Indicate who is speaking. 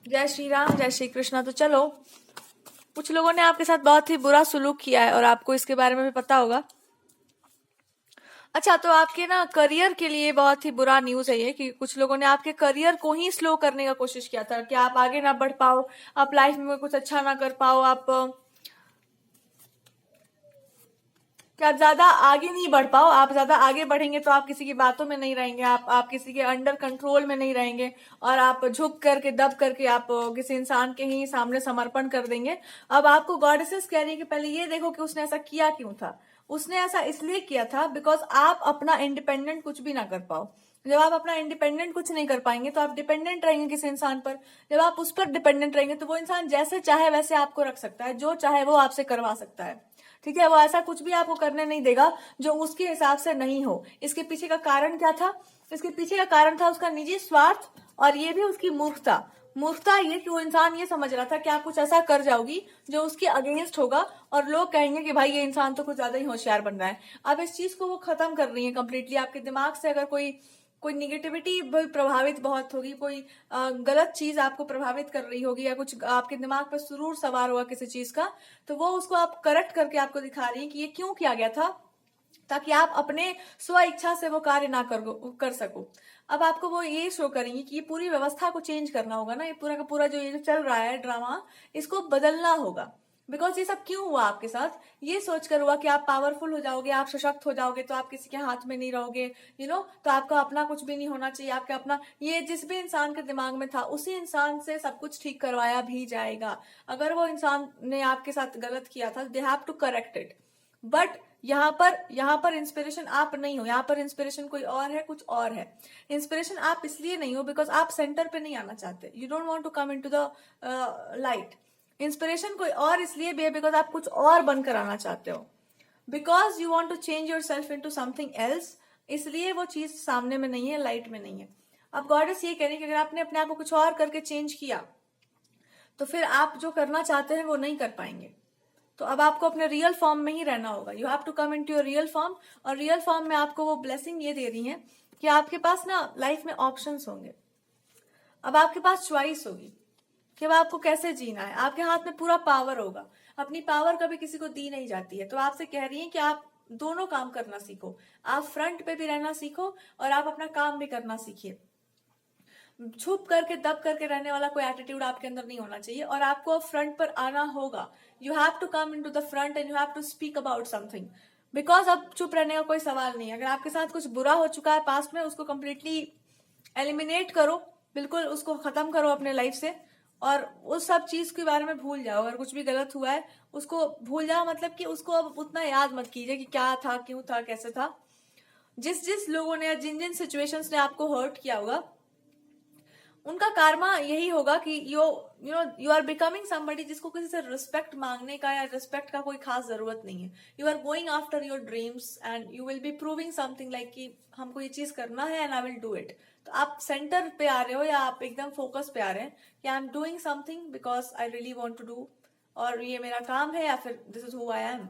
Speaker 1: जय श्री राम, जय श्री कृष्णा। तो चलो, कुछ लोगों ने आपके साथ बहुत ही बुरा सुलूक किया है और आपको इसके बारे में भी पता होगा। अच्छा, तो आपके ना करियर के लिए बहुत ही बुरा न्यूज है ये कि कुछ लोगों ने आपके करियर को ही स्लो करने का कोशिश किया था कि आप आगे ना बढ़ पाओ, आप लाइफ में कुछ अच्छा ना कर पाओ, कि आप ज्यादा आगे नहीं बढ़ पाओ। आप ज्यादा आगे बढ़ेंगे तो आप किसी की बातों में नहीं रहेंगे, आप किसी के अंडर कंट्रोल में नहीं रहेंगे और आप झुक करके दब करके आप किसी इंसान के ही सामने समर्पण कर देंगे। अब आपको गॉडेसेस कह रही है कि पहले ये देखो कि उसने ऐसा किया क्यों था। उसने ऐसा इसलिए किया था बिकॉज आप अपना इंडिपेंडेंट कुछ भी ना कर पाओ। जब आप अपना इंडिपेंडेंट कुछ नहीं कर पाएंगे तो आप डिपेंडेंट रहेंगे किसी इंसान पर। जब आप उस पर डिपेंडेंट रहेंगे तो वो इंसान जैसे चाहे वैसे आपको रख सकता है, जो चाहे वो आपसे करवा सकता है। ठीक है, वो ऐसा कुछ भी आपको करने नहीं देगा जो उसके हिसाब से नहीं हो। इसके पीछे का कारण क्या था? इसके पीछे का कारण था उसका निजी स्वार्थ, और ये भी उसकी मूर्खता। मूर्खता ये कि वो इंसान ये समझ रहा था कि आप कुछ ऐसा कर जाओगी जो उसके अगेंस्ट होगा और लोग कहेंगे कि भाई ये इंसान तो कुछ ज्यादा ही होशियार बन रहा है। अब इस चीज को वो खत्म कर रही है कंप्लीटली। आपके दिमाग से अगर कोई कोई निगेटिविटी प्रभावित बहुत होगी, कोई गलत चीज आपको प्रभावित कर रही होगी, या कुछ आपके दिमाग पर सुरूर सवार होगा किसी चीज का, तो वो उसको आप करेक्ट करके आपको दिखा रही है कि ये क्यों किया गया था, ताकि आप अपने स्व इच्छा से वो कार्य ना कर सको। अब आपको वो ये शो करेंगी कि ये पूरी व्यवस्था को चेंज करना होगा ना, ये पूरा का पूरा जो ये जो चल रहा है ड्रामा, इसको बदलना होगा। बिकॉज ये सब क्यों हुआ आपके साथ? ये सोचकर हुआ कि आप पावरफुल हो जाओगे, आप सशक्त हो जाओगे तो आप किसी के हाथ में नहीं रहोगे, तो आपका अपना कुछ भी नहीं होना चाहिए। आपका अपना, ये जिस भी इंसान के दिमाग में था उसी इंसान से सब कुछ ठीक करवाया भी जाएगा। अगर वो इंसान ने आपके साथ गलत किया था, they have to correct it. But यहाँ पर इंस्पिरेशन आप नहीं हो, यहाँ पर इंस्पिरेशन कोई और है, कुछ और है। इंस्पिरेशन आप इसलिए नहीं हो बिकॉज आप सेंटर पे नहीं आना चाहते, you don't want to come into the light. Inspiration कोई और इसलिए भी है बिकॉज आप कुछ और बनकर आना चाहते हो, because you want to change yourself into something else. इसलिए वो चीज सामने में नहीं है, लाइट में नहीं है। अब गॉडेस ये कह रही है कि अगर आपने अपने आप को कुछ और करके चेंज किया तो फिर आप जो करना चाहते हैं वो नहीं कर पाएंगे। तो अब आपको अपने रियल फॉर्म में ही रहना होगा। You have to come in to your real form. और रियल फॉर्म में आपको वो ब्लेसिंग ये दे रही है कि आपके पास ना लाइफ में ऑप्शंस होंगे। अब आपके पास चॉइस होगी कि अब आपको कैसे जीना है। आपके हाथ में पूरा पावर होगा। अपनी पावर कभी किसी को दी नहीं जाती है। तो आपसे कह रही है कि आप दोनों काम करना सीखो। आप फ्रंट पे भी रहना सीखो और आप अपना काम भी करना सीखिए। छुप करके दब करके रहने वाला कोई एटीट्यूड आपके अंदर नहीं होना चाहिए और आपको फ्रंट पर आना होगा। You have to come in to the front and you have to speak about something. Because अब चुप रहने का कोई सवाल नहीं है। अगर आपके साथ कुछ बुरा हो चुका है पास्ट में, उसको कंप्लीटली एलिमिनेट करो, बिल्कुल उसको खत्म करो अपने लाइफ से और उस सब चीज के बारे में भूल जाओ। अगर कुछ भी गलत हुआ है उसको भूल जाओ, मतलब कि उसको अब उतना याद मत कीजिए कि क्या था, क्यों था, कैसे था। जिस जिस लोगों ने या जिन जिन सिचुएशंस ने आपको हर्ट किया होगा, उनका कार्मा यही होगा कि यू आर बिकमिंग समबडी जिसको किसी से रिस्पेक्ट मांगने का या रिस्पेक्ट का कोई खास जरूरत नहीं है। You are going after your dreams and you will be proving something like कि हमको ये चीज करना है and I will do it. तो आप सेंटर पे आ रहे हो या आप एकदम फोकस पे आ रहे हैं कि I am doing something because I really want to do, और ये मेरा काम है या फिर this is who I M.